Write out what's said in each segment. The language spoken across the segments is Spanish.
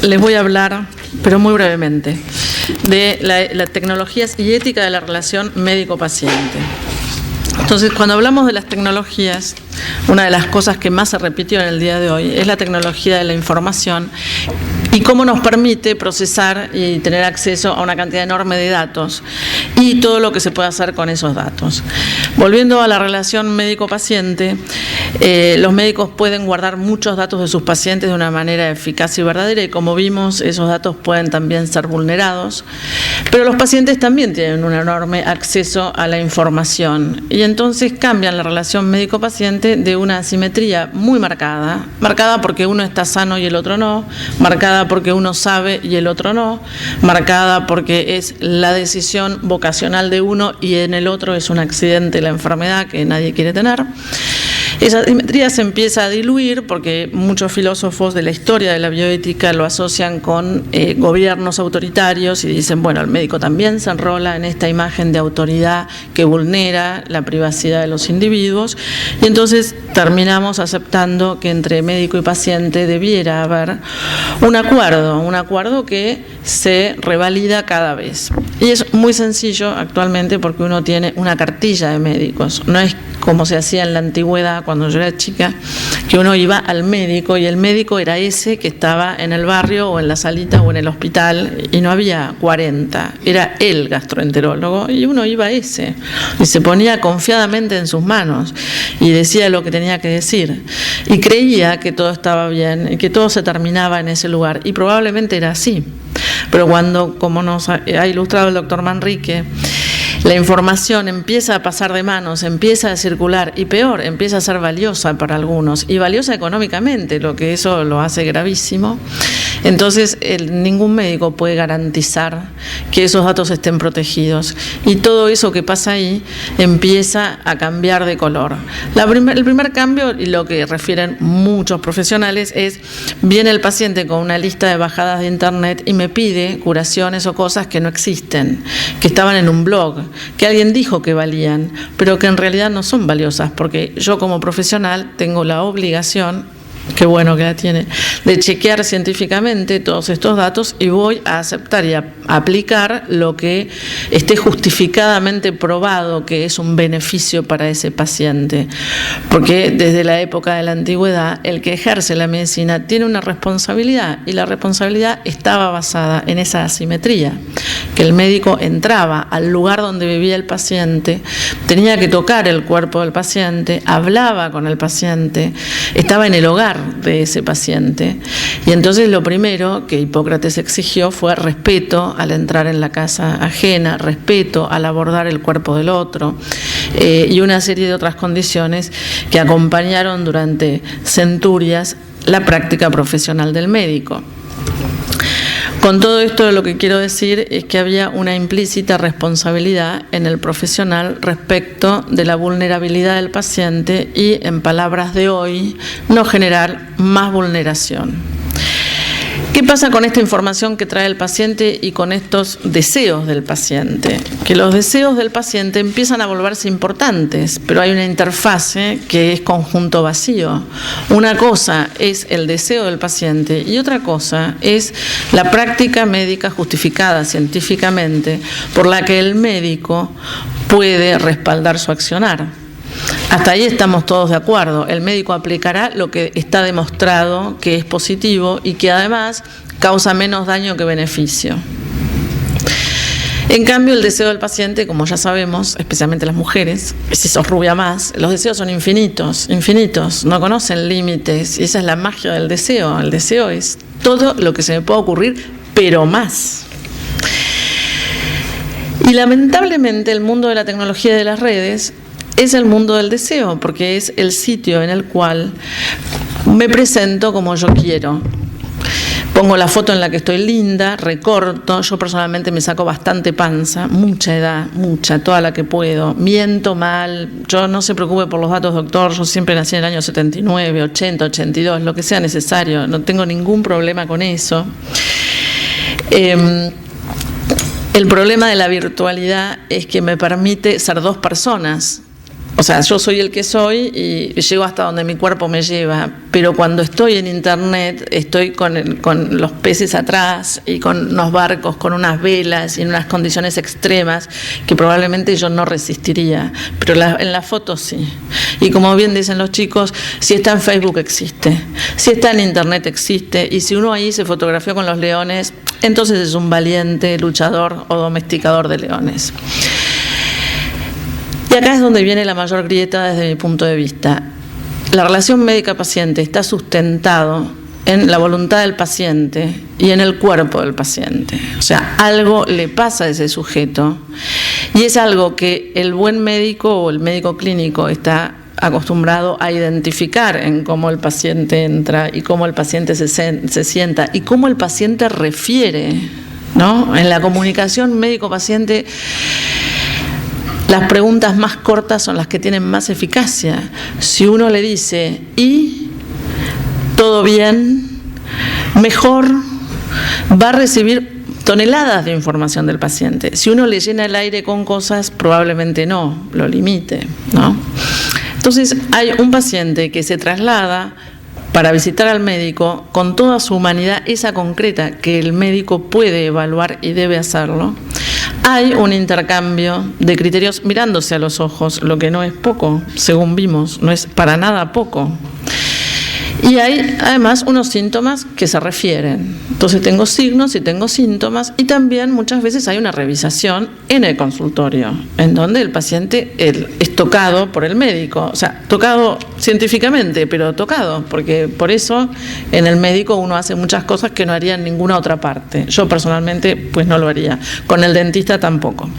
les voy a hablar, pero muy brevemente, de las tecnologías y ética de la relación médico-paciente. Entonces, cuando hablamos de las tecnologías, una de las cosas que más se repitió en el día de hoy es la tecnología de la información y cómo nos permite procesar y tener acceso a una cantidad enorme de datos y todo lo que se puede hacer con esos datos. Volviendo a la relación médico-paciente, los médicos pueden guardar muchos datos de sus pacientes de una manera eficaz y verdadera y, como vimos, esos datos pueden también ser vulnerados, pero los pacientes también tienen un enorme acceso a la información y entonces cambian la relación médico-paciente de una asimetría muy marcada porque uno está sano y el otro no, marcada porque uno sabe y el otro no, marcada porque es la decisión vocacional de uno y en el otro es un accidente, la enfermedad que nadie quiere tener. Esa asimetría se empieza a diluir porque muchos filósofos de la historia de la bioética lo asocian con gobiernos autoritarios y dicen, bueno, el médico también se enrola en esta imagen de autoridad que vulnera la privacidad de los individuos y entonces terminamos aceptando que entre médico y paciente debiera haber un acuerdo que se revalida cada vez. Y es muy sencillo actualmente porque uno tiene una cartilla de médicos, no es como se hacía en la antigüedad cuando yo era chica, que uno iba al médico y el médico era ese que estaba en el barrio o en la salita o en el hospital y no había 40, era el gastroenterólogo y uno iba a ese y se ponía confiadamente en sus manos y decía lo que tenía que decir y creía que todo estaba bien y que todo se terminaba en ese lugar y probablemente era así, pero cuando, como nos ha ilustrado el doctor Manrique, la información empieza a pasar de manos, empieza a circular y peor, empieza a ser valiosa para algunos y valiosa económicamente, lo que eso lo hace gravísimo. Entonces, ningún médico puede garantizar que esos datos estén protegidos y todo eso que pasa ahí empieza a cambiar de color. El primer cambio, y lo que refieren muchos profesionales, es viene el paciente con una lista de bajadas de internet y me pide curaciones o cosas que no existen, que estaban en un blog, que alguien dijo que valían, pero que en realidad no son valiosas, porque yo como profesional tengo la obligación, qué bueno que la tiene, de chequear científicamente todos estos datos y voy a aceptar y a aplicar lo que esté justificadamente probado que es un beneficio para ese paciente. Porque desde la época de la antigüedad, el que ejerce la medicina tiene una responsabilidad y la responsabilidad estaba basada en esa asimetría, que el médico entraba al lugar donde vivía el paciente, tenía que tocar el cuerpo del paciente, hablaba con el paciente, estaba en el hogar de ese paciente y entonces lo primero que Hipócrates exigió fue respeto al entrar en la casa ajena, respeto al abordar el cuerpo del otro y una serie de otras condiciones que acompañaron durante centurias la práctica profesional del médico. Con todo esto lo que quiero decir es que había una implícita responsabilidad en el profesional respecto de la vulnerabilidad del paciente y, en palabras de hoy, no generar más vulneración. ¿Qué pasa con esta información que trae el paciente y con estos deseos del paciente? Que los deseos del paciente empiezan a volverse importantes, pero hay una interfase que es conjunto vacío. Una cosa es el deseo del paciente y otra cosa es la práctica médica justificada científicamente por la que el médico puede respaldar su accionar. Hasta ahí estamos todos de acuerdo. El médico aplicará lo que está demostrado que es positivo y que además causa menos daño que beneficio. En cambio, el deseo del paciente, como ya sabemos, especialmente las mujeres, si sos rubia más, los deseos son infinitos, no conocen límites y esa es la magia del deseo. El deseo es todo lo que se me pueda ocurrir, pero más. Y lamentablemente el mundo de la tecnología y de las redes es el mundo del deseo, porque es el sitio en el cual me presento como yo quiero. Pongo la foto en la que estoy linda, recorto, yo personalmente me saco bastante panza, mucha edad, toda la que puedo, miento mal, yo no se preocupe por los datos, doctor, yo siempre nací en el año 79, 80, 82, lo que sea necesario, no tengo ningún problema con eso. El problema de la virtualidad es que me permite ser dos personas. O sea, yo soy el que soy y llego hasta donde mi cuerpo me lleva, pero cuando estoy en internet estoy con los peces atrás y con unos barcos, con unas velas y en unas condiciones extremas que probablemente yo no resistiría, pero en la foto sí. Y como bien dicen los chicos, si está en Facebook existe, si está en internet existe, y si uno ahí se fotografió con los leones, entonces es un valiente luchador o domesticador de leones. Y acá es donde viene la mayor grieta desde mi punto de vista. La relación médica-paciente está sustentado en la voluntad del paciente y en el cuerpo del paciente. O sea, algo le pasa a ese sujeto y es algo que el buen médico o el médico clínico está acostumbrado a identificar en cómo el paciente entra y cómo el paciente se sienta y cómo el paciente refiere, ¿no? En la comunicación médico-paciente, las preguntas más cortas son las que tienen más eficacia. Si uno le dice, ¿y todo bien? Mejor va a recibir toneladas de información del paciente. Si uno le llena el aire con cosas, probablemente no, lo limite, ¿no? Entonces, hay un paciente que se traslada para visitar al médico con toda su humanidad, esa concreta, que el médico puede evaluar y debe hacerlo. Hay un intercambio de criterios mirándose a los ojos, lo que no es poco, según vimos, no es para nada poco. Y hay además unos síntomas que se refieren. Entonces tengo signos y tengo síntomas, y también muchas veces hay una revisación en el consultorio, en donde el paciente es tocado por el médico, o sea, tocado científicamente, pero tocado, porque por eso en el médico uno hace muchas cosas que no haría en ninguna otra parte. Yo personalmente pues no lo haría, con el dentista tampoco.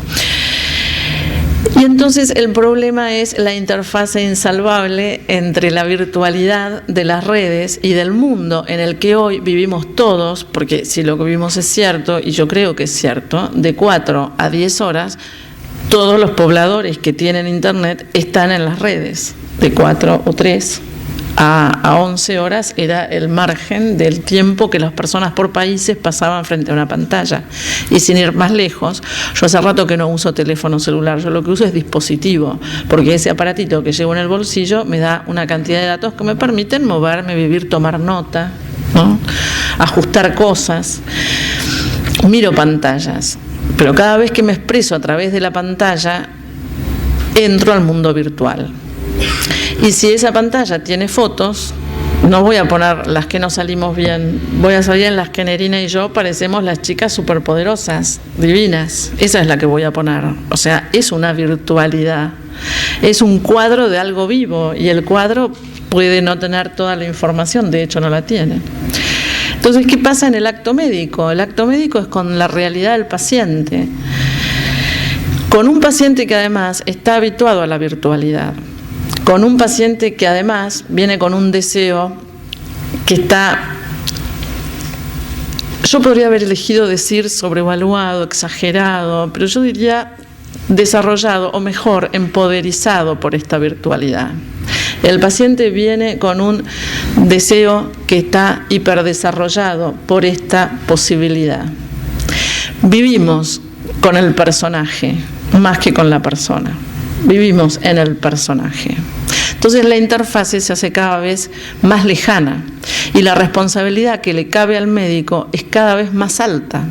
Y entonces el problema es la interfase insalvable entre la virtualidad de las redes y del mundo en el que hoy vivimos todos, porque si lo que vivimos es cierto, y yo creo que es cierto, de 4 a 10 horas, todos los pobladores que tienen internet están en las redes, de 4 o 3 a 11 horas era el margen del tiempo que las personas por países pasaban frente a una pantalla. Y sin ir más lejos, yo hace rato que no uso teléfono celular, yo lo que uso es dispositivo, porque ese aparatito que llevo en el bolsillo me da una cantidad de datos que me permiten moverme, vivir, tomar nota, ¿no? Ajustar cosas. Miro pantallas, pero cada vez que me expreso a través de la pantalla, entro al mundo virtual. Y si esa pantalla tiene fotos, no voy a poner las que no salimos bien, voy a salir en las que Nerina y yo parecemos las chicas superpoderosas, divinas. Esa es la que voy a poner. O sea, es una virtualidad, es un cuadro de algo vivo, y el cuadro puede no tener toda la información, de hecho no la tiene. Entonces, ¿qué pasa en el acto médico? El acto médico es con la realidad del paciente, con un paciente que además está habituado a la virtualidad, con un paciente que además viene con un deseo que está, yo podría haber elegido decir sobrevaluado, exagerado, pero yo diría desarrollado, o mejor, empoderizado por esta virtualidad. El paciente viene con un deseo que está hiperdesarrollado por esta posibilidad. Vivimos con el personaje más que con la persona. Vivimos en el personaje. Entonces la interfase se hace cada vez más lejana y la responsabilidad que le cabe al médico es cada vez más alta,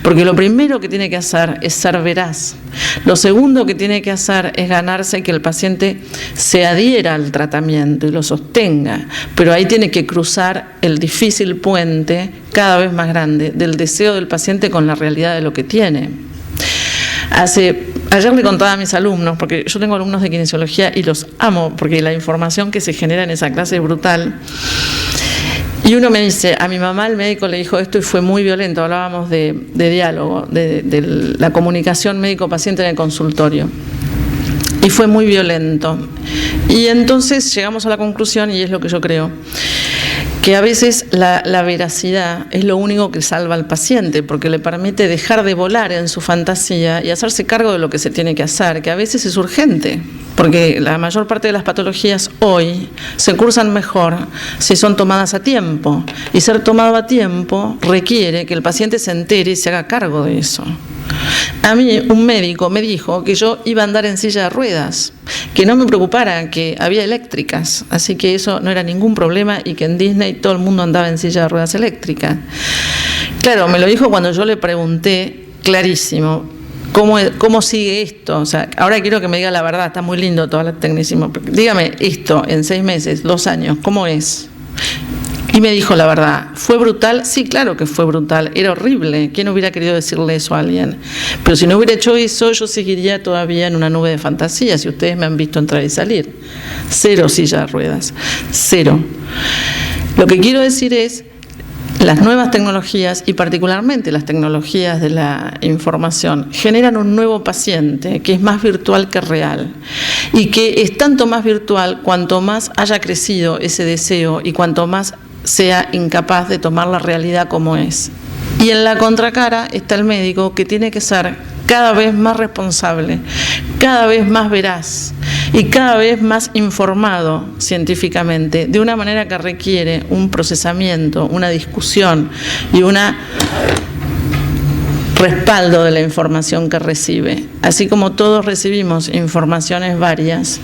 porque lo primero que tiene que hacer es ser veraz. Lo segundo que tiene que hacer es ganarse que el paciente se adhiera al tratamiento y lo sostenga, pero ahí tiene que cruzar el difícil puente cada vez más grande del deseo del paciente con la realidad de lo que tiene. Ayer le contaba a mis alumnos, porque yo tengo alumnos de kinesiología y los amo, porque la información que se genera en esa clase es brutal. Y uno me dice, a mi mamá el médico le dijo esto y fue muy violento, hablábamos de diálogo, de la comunicación médico-paciente en el consultorio. Y fue muy violento. Y entonces llegamos a la conclusión, y es lo que yo creo, que a veces la veracidad es lo único que salva al paciente, porque le permite dejar de volar en su fantasía y hacerse cargo de lo que se tiene que hacer, que a veces es urgente, porque la mayor parte de las patologías hoy se cursan mejor si son tomadas a tiempo, y ser tomado a tiempo requiere que el paciente se entere y se haga cargo de eso. A mí un médico me dijo que yo iba a andar en silla de ruedas, que no me preocupara, que había eléctricas, así que eso no era ningún problema y que en Disney todo el mundo andaba en silla de ruedas eléctricas. Claro, me lo dijo cuando yo le pregunté, clarísimo, ¿cómo sigue esto? O sea, ahora quiero que me diga la verdad, está muy lindo todo el tecnicismo. Dígame esto en 6 meses, 2 años, ¿cómo es? Y me dijo la verdad, ¿fue brutal? Sí, claro que fue brutal, era horrible. ¿Quién hubiera querido decirle eso a alguien? Pero si no hubiera hecho eso, yo seguiría todavía en una nube de fantasía, si ustedes me han visto entrar y salir. 0 silla de ruedas, 0. Lo que quiero decir es, las nuevas tecnologías, y particularmente las tecnologías de la información, generan un nuevo paciente que es más virtual que real, y que es tanto más virtual cuanto más haya crecido ese deseo y cuanto más sea incapaz de tomar la realidad como es. Y en la contracara está el médico, que tiene que ser cada vez más responsable, cada vez más veraz y cada vez más informado científicamente, de una manera que requiere un procesamiento, una discusión y un respaldo de la información que recibe. Así como todos recibimos informaciones varias,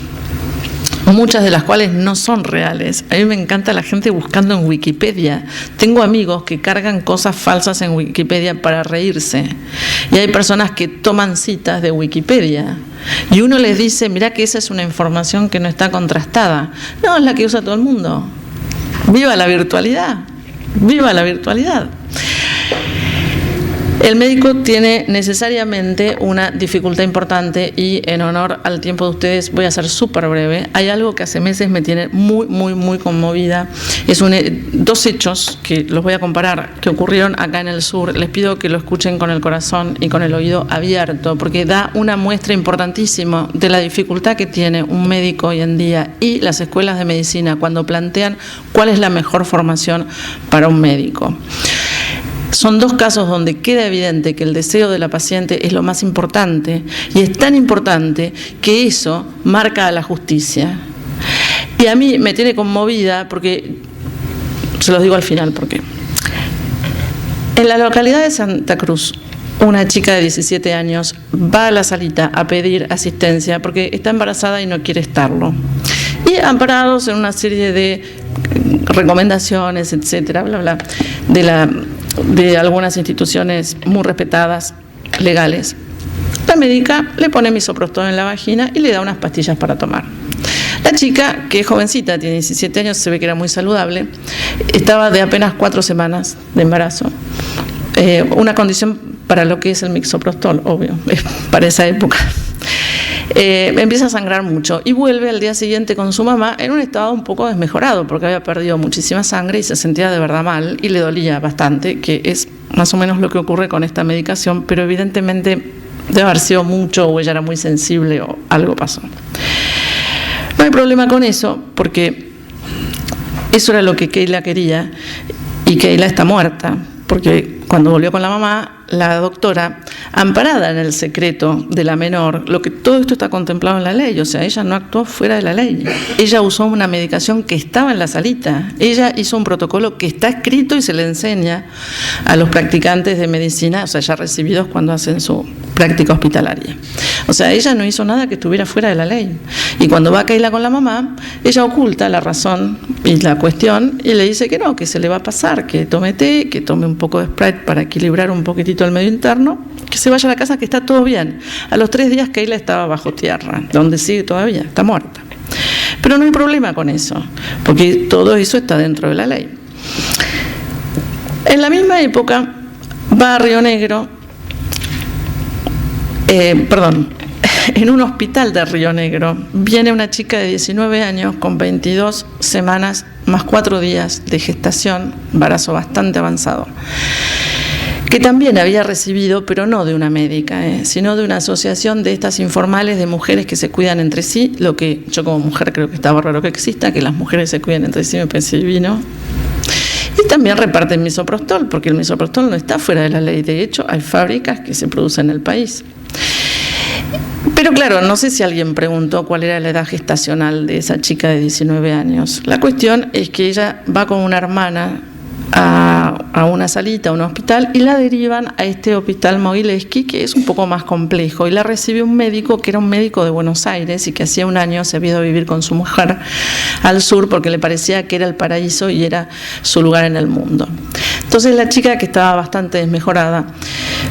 muchas de las cuales no son reales. A mí me encanta la gente buscando en Wikipedia. Tengo amigos que cargan cosas falsas en Wikipedia para reírse. Y hay personas que toman citas de Wikipedia. Y uno les dice, mirá que esa es una información que no está contrastada. No, es la que usa todo el mundo. ¡Viva la virtualidad! ¡Viva la virtualidad! El médico tiene necesariamente una dificultad importante y en honor al tiempo de ustedes voy a ser súper breve. Hay algo que hace meses me tiene muy conmovida. Es 2 hechos que los voy a comparar, que ocurrieron acá en el sur. Les pido que lo escuchen con el corazón y con el oído abierto, porque da una muestra importantísima de la dificultad que tiene un médico hoy en día y las escuelas de medicina cuando plantean cuál es la mejor formación para un médico. Son 2 casos donde queda evidente que el deseo de la paciente es lo más importante, y es tan importante que eso marca a la justicia. Y a mí me tiene conmovida porque, se los digo al final por qué. En la localidad de Santa Cruz, una chica de 17 años va a la salita a pedir asistencia porque está embarazada y no quiere estarlo. Y amparados en una serie de recomendaciones, etcétera, bla, bla, de algunas instituciones muy respetadas, legales, la médica le pone misoprostol en la vagina y le da unas pastillas para tomar. La chica, que es jovencita, tiene 17 años, se ve que era muy saludable, estaba de apenas 4 semanas de embarazo. Una condición para lo que es el misoprostol, obvio, para esa época. Empieza a sangrar mucho y vuelve al día siguiente con su mamá en un estado un poco desmejorado porque había perdido muchísima sangre y se sentía de verdad mal y le dolía bastante, que es más o menos lo que ocurre con esta medicación, pero evidentemente debe haber sido mucho o ella era muy sensible o algo pasó. No hay problema con eso porque eso era lo que Keila quería y Keila está muerta porque cuando volvió con la mamá, la doctora, amparada en el secreto de la menor, todo esto está contemplado en la ley, o sea, ella no actuó fuera de la ley. Ella usó una medicación que estaba en la salita, ella hizo un protocolo que está escrito y se le enseña a los practicantes de medicina, o sea, ya recibidos cuando hacen su práctica hospitalaria. O sea, ella no hizo nada que estuviera fuera de la ley. Y cuando va a Keila con la mamá, ella oculta la razón y la cuestión y le dice que no, que se le va a pasar, que tome té, que tome un poco de Sprite para equilibrar un poquitito el medio interno, que se vaya a la casa, que está todo bien. A los 3 días Keila estaba bajo tierra, donde sigue todavía, está muerta. Pero no hay problema con eso, porque todo eso está dentro de la ley. En la misma época va a Río Negro, en un hospital de Río Negro, viene una chica de 19 años con 22 semanas más 4 días de gestación, embarazo bastante avanzado, que también había recibido, pero no de una médica, sino de una asociación de estas informales de mujeres que se cuidan entre sí, lo que yo como mujer creo que está bárbaro que exista, que las mujeres se cuiden entre sí, me parece divino. Y también reparten misoprostol, porque el misoprostol no está fuera de la ley, de hecho hay fábricas que se producen en el país. Pero claro, no sé si alguien preguntó cuál era la edad gestacional de esa chica de 19 años. La cuestión es que ella va con una hermana a a una salita, a un hospital, y la derivan a este hospital Mogileski, que es un poco más complejo, y la recibe un médico que era un médico de Buenos Aires y que hacía un año se había ido a vivir con su mujer al sur porque le parecía que era el paraíso y era su lugar en el mundo. Entonces la chica, que estaba bastante desmejorada,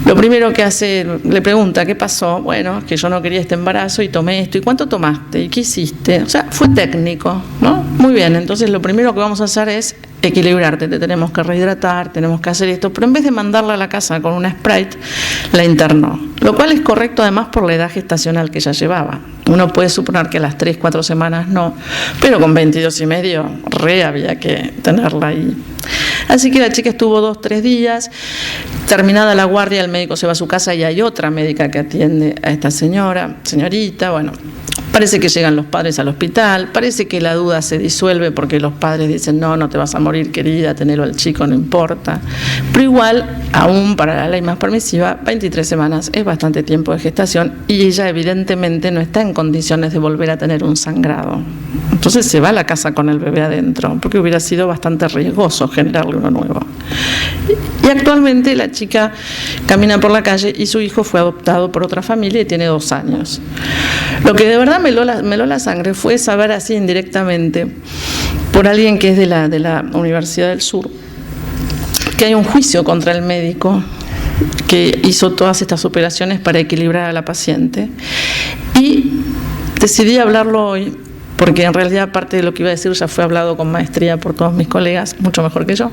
lo primero que hace, le pregunta, ¿qué pasó? Bueno, que yo no quería este embarazo y tomé esto. ¿Y cuánto tomaste? ¿Y qué hiciste? O sea, fue técnico, ¿no? Muy bien, entonces lo primero que vamos a hacer es equilibrarte, te tenemos que rehidratar, tenemos que hacer esto, pero en vez de mandarla a la casa con una Sprite, la internó, lo cual es correcto además por la edad gestacional que ella llevaba. Uno puede suponer que a las 3, 4 semanas no, pero con 22 y medio había que tenerla ahí. Así que la chica estuvo 2, 3 días, terminada la guardia el médico se va a su casa y hay otra médica que atiende a esta señorita, bueno. Parece que llegan los padres al hospital, parece que la duda se disuelve porque los padres dicen, no te vas a morir, querida, tenerlo al chico, no importa. Pero igual, aún para la ley más permisiva, 23 semanas es bastante tiempo de gestación y ella evidentemente no está en condiciones de volver a tener un sangrado. Entonces se va a la casa con el bebé adentro, porque hubiera sido bastante riesgoso generarle uno nuevo. Y actualmente la chica camina por la calle y su hijo fue adoptado por otra familia y tiene 2 años. Lo que de verdad me heló la sangre fue saber así indirectamente por alguien que es de la Universidad del Sur que hay un juicio contra el médico que hizo todas estas operaciones para equilibrar a la paciente, y decidí hablarlo hoy porque en realidad parte de lo que iba a decir ya fue hablado con maestría por todos mis colegas, mucho mejor que yo,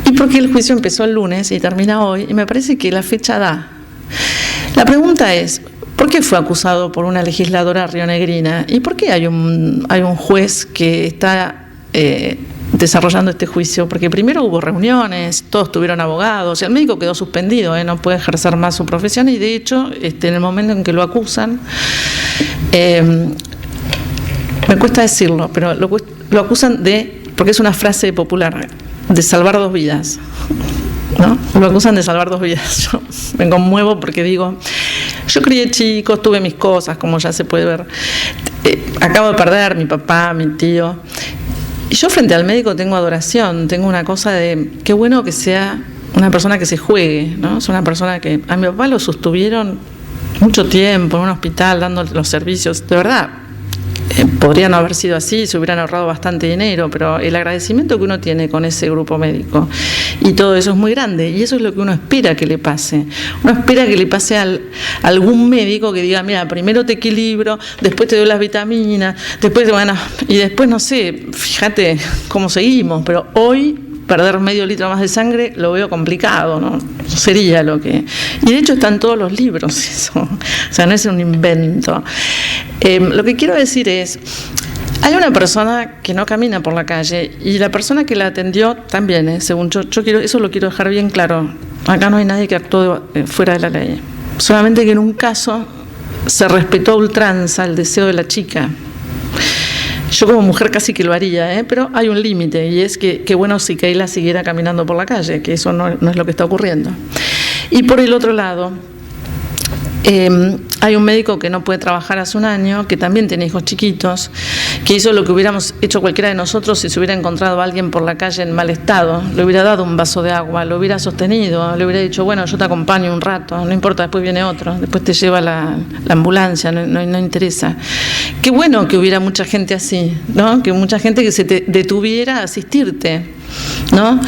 y porque el juicio empezó el lunes y termina hoy y me parece que la fecha da. La pregunta es, ¿por qué fue acusado por una legisladora rionegrina? ¿Y por qué hay un juez que está desarrollando este juicio? Porque primero hubo reuniones, todos tuvieron abogados, y el médico quedó suspendido, no puede ejercer más su profesión, y de hecho, en el momento en que lo acusan, me cuesta decirlo, pero lo acusan porque es una frase popular, de salvar 2 vidas. ¿No? Lo acusan de salvar 2 vidas. Yo me conmuevo porque digo, yo crié chicos, tuve mis cosas, como ya se puede ver. Acabo de perder mi papá, mi tío. Y yo frente al médico tengo adoración, tengo una cosa de, qué bueno que sea una persona que se juegue, ¿no? Es una persona que, a mi papá lo sostuvieron mucho tiempo en un hospital dando los servicios, de verdad. Podría no haber sido así, se hubieran ahorrado bastante dinero, pero el agradecimiento que uno tiene con ese grupo médico y todo eso es muy grande, y eso es lo que uno espera que le pase. Uno espera que le pase a algún médico que diga, mira, primero te equilibro, después te doy las vitaminas, después, bueno, y después no sé, fíjate cómo seguimos, pero hoy perder medio litro más de sangre lo veo complicado, ¿no? Sería lo que... Y de hecho están todos los libros eso, o sea, no es un invento. Lo que quiero decir es, hay una persona que no camina por la calle y la persona que la atendió también, según yo quiero, eso lo quiero dejar bien claro, acá no hay nadie que actúe fuera de la ley, solamente que en un caso se respetó a ultranza el deseo de la chica. Yo como mujer casi que lo haría, pero hay un límite, y es que bueno si Keila siguiera caminando por la calle, que eso no es lo que está ocurriendo. Y por el otro lado, hay un médico que no puede trabajar hace un año, que también tiene hijos chiquitos, que hizo lo que hubiéramos hecho cualquiera de nosotros si se hubiera encontrado a alguien por la calle en mal estado. Le hubiera dado un vaso de agua, lo hubiera sostenido, le hubiera dicho, bueno, yo te acompaño un rato, no importa, después viene otro, después te lleva la ambulancia, no interesa. Qué bueno que hubiera mucha gente así, ¿no? Que mucha gente que se detuviera a asistirte, ¿no?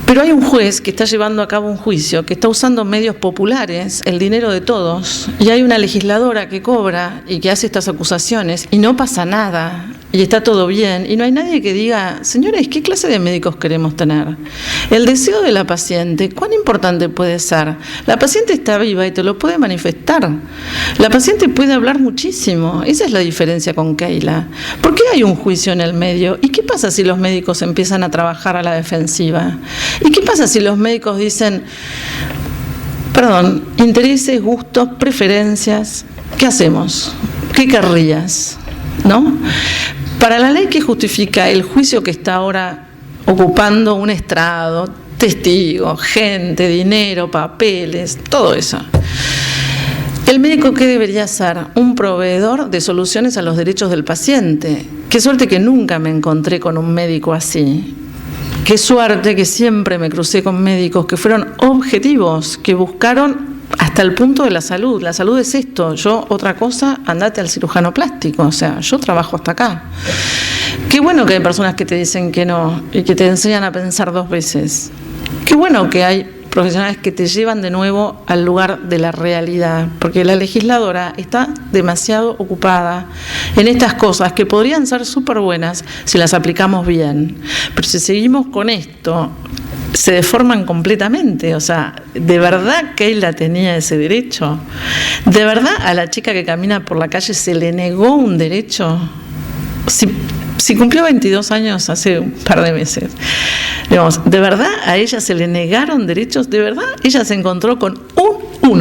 Pero hay un juez que está llevando a cabo un juicio, que está usando medios populares, el dinero de todos, y hay una legisladora que cobra y que hace estas acusaciones, y no pasa nada, y está todo bien, y no hay nadie que diga, señores, ¿qué clase de médicos queremos tener? El deseo de la paciente, ¿cuán importante puede ser? La paciente está viva y te lo puede manifestar. La paciente puede hablar muchísimo, esa es la diferencia con Keila. ¿Por qué hay un juicio en el medio? ¿Y qué pasa si los médicos empiezan a trabajar a la defensiva? ¿Y qué pasa si los médicos dicen, intereses, gustos, preferencias, ¿qué hacemos? ¿Qué querrías? ¿No? Para la ley que justifica el juicio que está ahora ocupando un estrado, testigos, gente, dinero, papeles, todo eso, ¿el médico qué debería ser? Un proveedor de soluciones a los derechos del paciente. Qué suerte que nunca me encontré con un médico así. Qué suerte que siempre me crucé con médicos que fueron objetivos, que buscaron hasta el punto de la salud. La salud es esto, yo otra cosa, andate al cirujano plástico, o sea, yo trabajo hasta acá. Qué bueno que hay personas que te dicen que no y que te enseñan a pensar 2 veces. Qué bueno que hay profesionales que te llevan de nuevo al lugar de la realidad, porque la legisladora está demasiado ocupada en estas cosas que podrían ser súper buenas si las aplicamos bien, pero si seguimos con esto, se deforman completamente. O sea, ¿de verdad Keila tenía ese derecho? ¿De verdad a la chica que camina por la calle se le negó un derecho? Si cumplió 22 años hace un par de meses, digamos, ¿de verdad a ella se le negaron derechos? ¿De verdad ella se encontró con un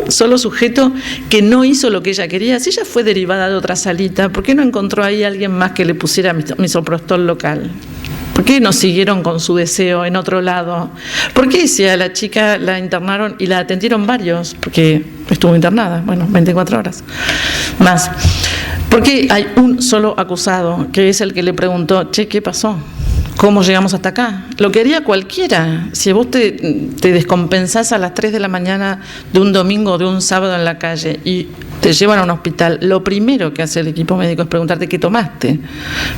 solo sujeto que no hizo lo que ella quería? Si ella fue derivada de otra salita, ¿por qué no encontró ahí a alguien más que le pusiera misoprostol local? ¿Por qué no siguieron con su deseo en otro lado? ¿Por qué si a la chica la internaron y la atendieron varios? Porque estuvo internada, 24 horas más. ¿Por qué hay un solo acusado, que es el que le preguntó, che, ¿qué pasó? ¿Cómo llegamos hasta acá? Lo que haría cualquiera. Si vos te descompensás a las 3 de la mañana de un domingo o de un sábado en la calle y te llevan a un hospital, lo primero que hace el equipo médico es preguntarte qué tomaste,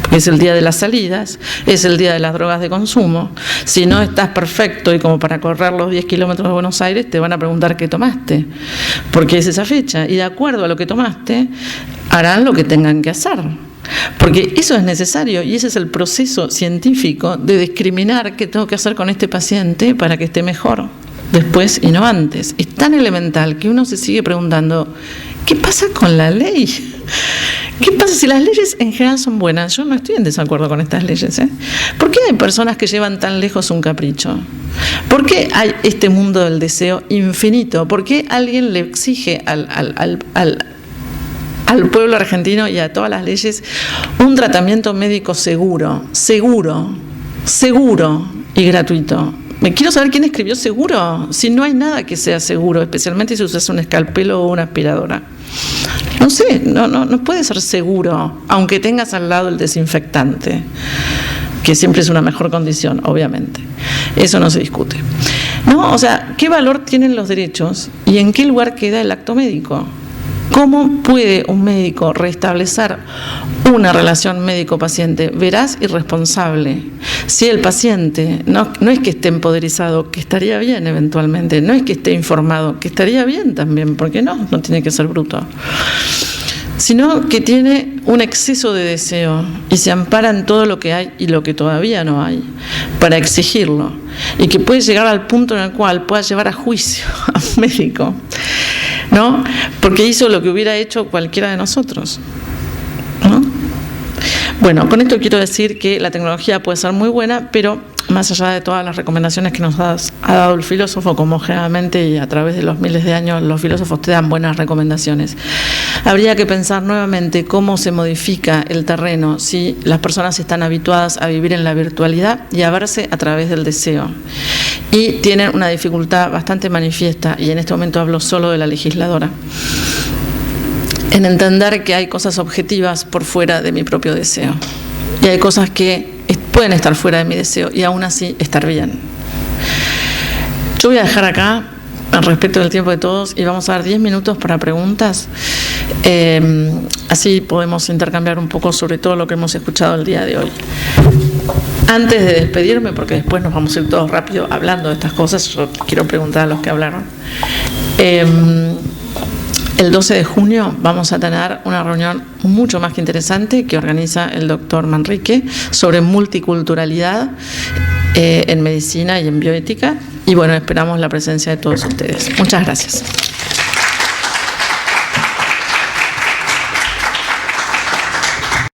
porque es el día de las salidas, es el día de las drogas de consumo. Si no estás perfecto y como para correr los 10 kilómetros de Buenos Aires, te van a preguntar qué tomaste, porque es esa fecha, y de acuerdo a lo que tomaste, harán lo que tengan que hacer. Porque eso es necesario y ese es el proceso científico de discriminar qué tengo que hacer con este paciente para que esté mejor después y no antes. Es tan elemental que uno se sigue preguntando, ¿qué pasa con la ley? ¿Qué pasa si las leyes en general son buenas? Yo no estoy en desacuerdo con estas leyes, ¿eh? ¿Por qué hay personas que llevan tan lejos un capricho? ¿Por qué hay este mundo del deseo infinito? ¿Por qué alguien le exige al pueblo argentino y a todas las leyes un tratamiento médico seguro y gratuito? Me quiero saber quién escribió seguro, si no hay nada que sea seguro, especialmente si usas un escalpelo o una aspiradora. No sé, no puede ser seguro, aunque tengas al lado el desinfectante, que siempre es una mejor condición, obviamente. Eso no se discute. No, o sea, ¿qué valor tienen los derechos y en qué lugar queda el acto médico? ¿Cómo puede un médico restablecer una relación médico-paciente veraz y responsable si el paciente no es que esté empoderizado, que estaría bien eventualmente, no es que esté informado, que estaría bien también, porque no tiene que ser bruto, sino que tiene un exceso de deseo y se ampara en todo lo que hay y lo que todavía no hay para exigirlo, y que puede llegar al punto en el cual pueda llevar a juicio a un médico, ¿no? Porque hizo lo que hubiera hecho cualquiera de nosotros, ¿no? Bueno, con esto quiero decir que la tecnología puede ser muy buena, pero más allá de todas las recomendaciones que nos ha dado el filósofo, como generalmente y a través de los miles de años los filósofos te dan buenas recomendaciones, habría que pensar nuevamente cómo se modifica el terreno si las personas están habituadas a vivir en la virtualidad y a verse a través del deseo. Y tienen una dificultad bastante manifiesta, y en este momento hablo solo de la legisladora, en entender que hay cosas objetivas por fuera de mi propio deseo. Y hay cosas que pueden estar fuera de mi deseo y aún así estar bien. Yo voy a dejar acá, al respecto del tiempo de todos, y vamos a dar 10 minutos para preguntas. Así podemos intercambiar un poco sobre todo lo que hemos escuchado el día de hoy. Antes de despedirme, porque después nos vamos a ir todos rápido hablando de estas cosas, yo quiero preguntar a los que hablaron. El 12 de junio vamos a tener una reunión mucho más que interesante que organiza el doctor Manrique sobre multiculturalidad en medicina y en bioética. Y bueno, esperamos la presencia de todos ustedes. Muchas gracias.